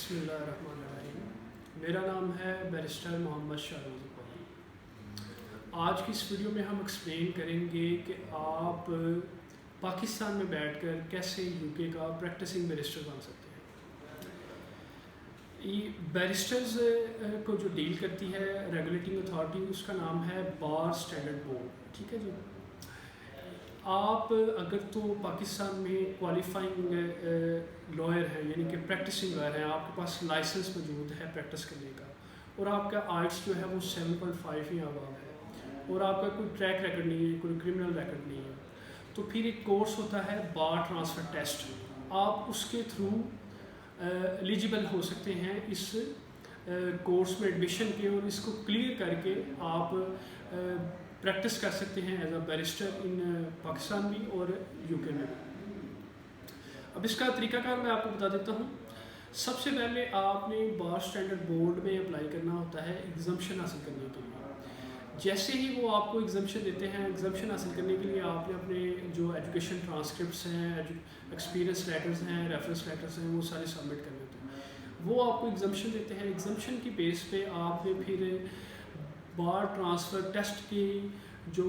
बिस्मिल्लाहिर्रहमानिर्रहीम। मेरा नाम है बैरिस्टर मोहम्मद शाहरोज़ इकबाल। आज की इस वीडियो में हम एक्सप्लेन करेंगे कि आप पाकिस्तान में बैठकर कैसे यूके का प्रैक्टिसिंग बैरिस्टर बन सकते हैं। ये बैरिस्टर्स को जो डील करती है रेगुलेटिंग अथॉरिटी, उसका नाम है बार स्टैंडर्ड बोर्ड। ठीक है जी। आप अगर तो पाकिस्तान में क्वालिफाइंग लॉयर हैं, यानी कि प्रैक्टिसिंग लॉयर हैं, आपके पास लाइसेंस मौजूद है प्रैक्टिस करने का, और आपका आइट्स जो है वो 7.5 ही अबाव है, और आपका कोई ट्रैक रिकॉर्ड नहीं है, कोई क्रिमिनल रिकॉर्ड नहीं है, तो फिर एक कोर्स होता है बार ट्रांसफ़र टेस्ट। आप उसके थ्रू एलिजिबल हो सकते हैं इस कोर्स में एडमिशन के, और इसको क्लियर करके आप प्रैक्टिस कर सकते हैं एज अ बैरिस्टर इन पाकिस्तान भी और यूके में भी। अब इसका तरीकाकार मैं आपको बता देता हूँ। सबसे पहले आपने बार स्टैंडर्ड बोर्ड में अप्लाई करना होता है एग्जम्पशन हासिल करने के लिए। जैसे ही वो आपको एग्जम्पशन देते हैं, एग्जम्पशन हासिल करने के लिए आपने अपने जो एजुकेशन ट्रांसक्रिप्ट्स हैं, एक्सपीरियंस लेटर्स हैं, रेफरेंस लेटर्स हैं, वो सारे सबमिट करने होते हैं। वो आपको एग्जम्पशन देते हैं। एग्जम्पशन की बेस पे आपने फिर बार ट्रांसफ़र टेस्ट की जो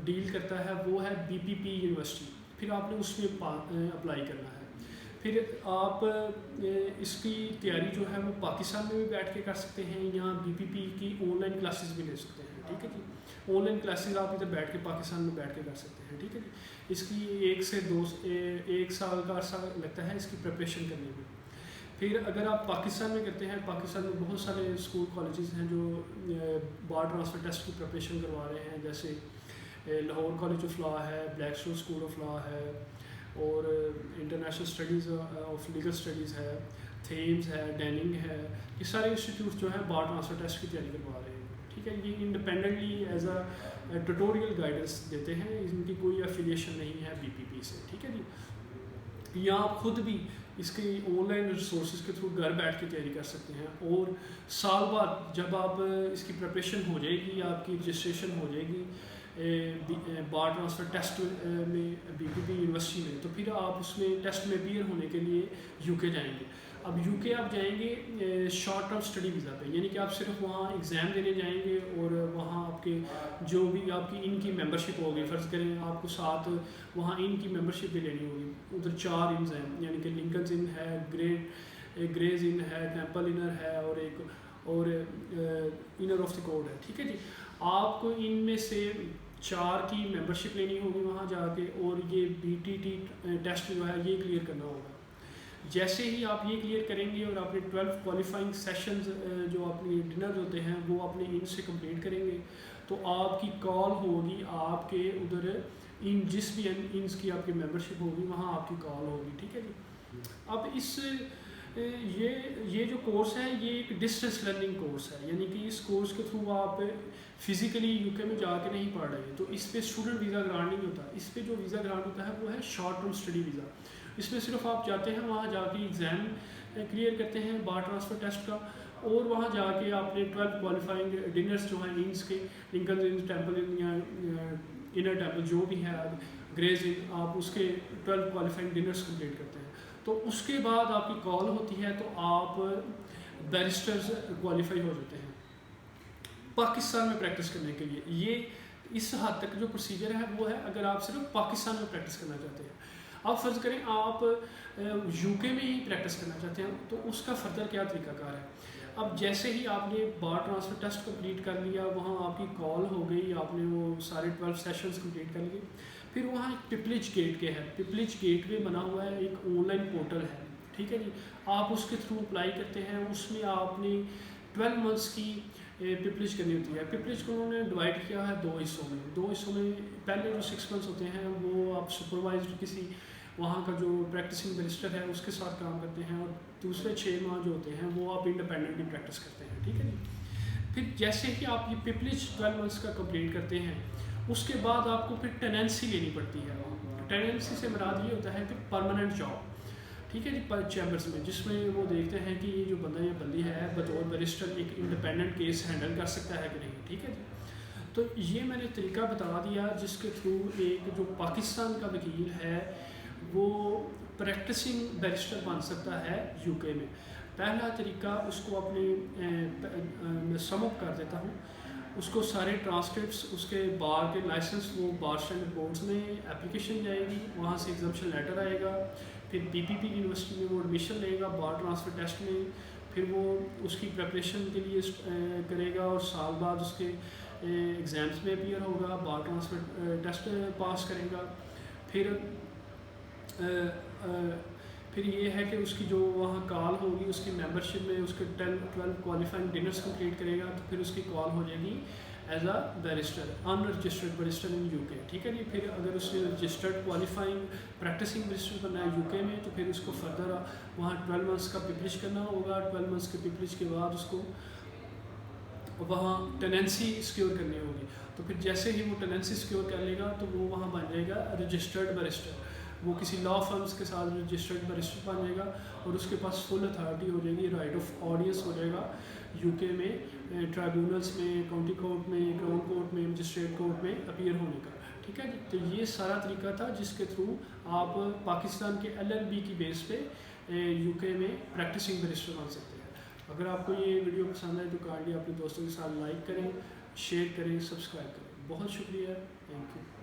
डील करता है वो है बीपीपी यूनिवर्सिटी। फिर आपने उसमें अप्लाई करना है। फिर आप इसकी तैयारी जो है वो पाकिस्तान में भी बैठ के कर सकते हैं, या बीपीपी की ऑनलाइन क्लासेस भी ले सकते हैं। ठीक है जी। ऑनलाइन क्लासेस आप इधर बैठ के पाकिस्तान में बैठ के कर सकते हैं। ठीक है जी। इसकी 1 साल का अर्सा लगता है इसकी प्रिपरेशन करने में। फिर अगर आप पाकिस्तान में करते हैं, पाकिस्तान में बहुत सारे स्कूल कॉलेजेस हैं जो बार ट्रांसफ़र टेस्ट की प्रिपरेशन करवा रहे हैं, जैसे लाहौर कॉलेज ऑफ लॉ है, ब्लैकस्टोन स्कूल ऑफ लॉ है, और international studies of legal studies है, थेम्स है, डैनिंग है। ये सारे इंस्टीट्यूट जो हैं बार ट्रांसफ़र टेस्ट की तैयारी करवा रहे हैं। ठीक है। ये independently as a tutorial guidance देते हैं, इनकी कोई एफिलिएशन नहीं है बीपीपी से। ठीक है जी। या आप खुद भी इसकी ऑनलाइन रिसोर्सेज के थ्रू घर बैठ के तैयारी कर सकते हैं, और साल बाद जब आप इसकी प्रिपरेशन हो जाएगी, आपकी रजिस्ट्रेशन हो जाएगी बार ट्रांसफ़र टेस्ट में बीपीपी यूनिवर्सिटी में, तो फिर आप उसमें टेस्ट में अपीयर होने के लिए यूके जाएंगे। अब यूके आप जाएंगे शॉर्ट टर्म स्टडी वीज़ा पे, यानी कि आप सिर्फ वहाँ एग्ज़ाम देने जाएंगे, और वहाँ आपके जो भी आपकी इनकी मेंबरशिप होगी, फ़र्ज़ करें आपको साथ वहाँ इनकी मेंबरशिप भी लेनी होगी। उधर 4 इन्स हैं, यानी कि लिंकन्स इन है, ग्रेज इन है, टेम्पल इनर है, और इनर ऑफ द कोड है। ठीक है जी। आपको इनमें से 4 की मेंबरशिप लेनी होगी वहाँ जाके, और ये बीटीटी टेस्ट जो है ये क्लियर करना होगा। जैसे ही आप ये क्लियर करेंगे और अपने 12 क्वालिफाइंग सेशंस जो अपने डिनर होते हैं वो अपने इन से कंप्लीट करेंगे, तो आपकी कॉल होगी आपके उधर इन जिस भी इन्स की आपकी मेंबरशिप होगी वहाँ आपकी कॉल होगी। ठीक है जी। अब ये जो कोर्स है ये एक डिस्टेंस लर्निंग कोर्स है, यानी कि इस कोर्स के थ्रू आप फिज़िकली यूके में जाके नहीं पढ़ रहे, तो इस पर स्टूडेंट वीज़ा ग्रांट नहीं होता। इस पर जो वीज़ा ग्रांट होता है वो है शॉर्ट टर्म स्टडी वीज़ा। इसमें सिर्फ आप जाते हैं, वहाँ जाके एग्ज़ाम क्लियर करते हैं बार ट्रांसफ़र टेस्ट का, और वहाँ जाके आपने 12 क्वालिफाइंग डिनर्स जो हैं इंस के, लिंकन इन, टेम्पल इन, या इनर टेम्पल जो भी है, ग्रेज इन, आप उसके 12 क्वालिफाइंग डिनर्स कंप्लीट करते हैं, तो उसके बाद आपकी कॉल होती है, तो आप बैरिस्टर्स क्वालिफाई हो जाते हैं पाकिस्तान में प्रैक्टिस करने के लिए। ये इस हद तक जो प्रोसीजर है वो है अगर आप सिर्फ पाकिस्तान में प्रैक्टिस करना चाहते हैं। अब फ़र्ज़ करें आप यूके में ही प्रैक्टिस करना चाहते हैं, तो उसका फ़र्दर क्या तरीकाकार है। अब जैसे ही आपने बार ट्रांसफ़र टेस्ट कंप्लीट कर लिया, वहाँ आपकी कॉल हो गई, आपने वो सारे 12 सेशंस कंप्लीट कर लिए, फिर वहाँ एक पिपलिज गेट के है, पिपलिज गेट वे बना हुआ है, एक ऑनलाइन पोर्टल है। ठीक है जी। आप उसके थ्रू अप्लाई करते हैं, उसमें आपने 12 मंथ्स की पिपलिज करनी होती है। पिपलिज को उन्होंने डिवाइड किया है 2 हिस्सों में। 2 हिस्सों में पहले जो 6 मंथ्स होते हैं वो आप सुपरवाइज्ड किसी वहाँ का जो प्रैक्टिसिंग बैरिस्टर है उसके साथ काम करते हैं, और दूसरे 6 माह जो होते हैं वो आप इंडिपेंडेंटली प्रैक्टिस करते हैं। ठीक है जी। फिर जैसे ही आप ये पिपलिज 12 मंथ्स का कंप्लीट करते हैं, उसके बाद आपको फिर टेनेंसी लेनी पड़ती है। टेनेंसी से मुराद ये होता है कि परमानेंट जॉब। ठीक है जी। चैम्बर्स में, जिसमें वो देखते हैं कि ये जो बंदा या बंदी है बतौर बैरिस्टर एक इंडिपेंडेंट केस हैंडल कर सकता है कि नहीं। ठीक है जी। तो ये मैंने तरीका बता दिया जिसके थ्रू एक जो पाकिस्तान का वकील है वो प्रैक्टिसिंग बैरिस्टर बन सकता है यूके में। पहला तरीका उसको अपने सम अप कर देता हूँ, उसको सारे ट्रांसक्रिप्ट्स उसके बार के लाइसेंस, वो बार स्टैंडर्ड बोर्ड्स में एप्लीकेशन जाएगी, वहाँ से एग्जामिशन लेटर आएगा, फिर बीपीपी यूनिवर्सिटी में वो एडमिशन लेगा बार ट्रांसफ़र टेस्ट में, फिर वो उसकी प्रिपरेशन के लिए करेगा और साल बाद उसके एग्ज़ाम्स में अपीयर होगा, बार ट्रांसफ़र टेस्ट पास करेगा। फिर ये है कि उसकी जो वहाँ कॉल होगी, उसकी मेंबरशिप में उसके 10-12 क्वालिफाइंग डिनर्स कंप्लीट करेगा, तो फिर उसकी कॉल हो जाएगी as a barrister, unregistered barrister in UK, ठीक है जी। फिर अगर उसने रजिस्टर्ड क्वालिफाइंग प्रैक्टिसिंग बैरिस्टर बनना है यूके में, तो फिर उसको फर्दर वहाँ 12 मंथ्स का पिपलिश करना होगा। 12 मंथ्स के पिपलिश के बाद उसको वहाँ टेनेंसी सिक्योर करनी होगी, तो फिर जैसे ही वो टेनेंसी सिक्योर कर लेगा तो वो वहाँ बन जाएगा रजिस्टर्ड बैरिस्टर, वो किसी लॉ फर्म्स के साथ रजिस्टर्ड बैरिस्टर बन जाएगा और उसके पास फुल अथॉरिटी हो जाएगी, राइट ऑफ ऑडियंस हो जाएगा यूके में, ट्राइब्यूनल्स में, काउंटी कोर्ट में, क्राउन कोर्ट में, मजिस्ट्रेट कोर्ट में अपीयर होने का, ठीक है जी। तो ये सारा तरीका था जिसके थ्रू आप पाकिस्तान के LLB की बेस पे यूके में प्रैक्टिसिंग बैरिस्टर बन सकते हैं। अगर आपको ये वीडियो पसंद आए तो काइंडली अपने दोस्तों के साथ लाइक करें, शेयर करें, सब्सक्राइब करें। बहुत शुक्रिया, थैंक यू।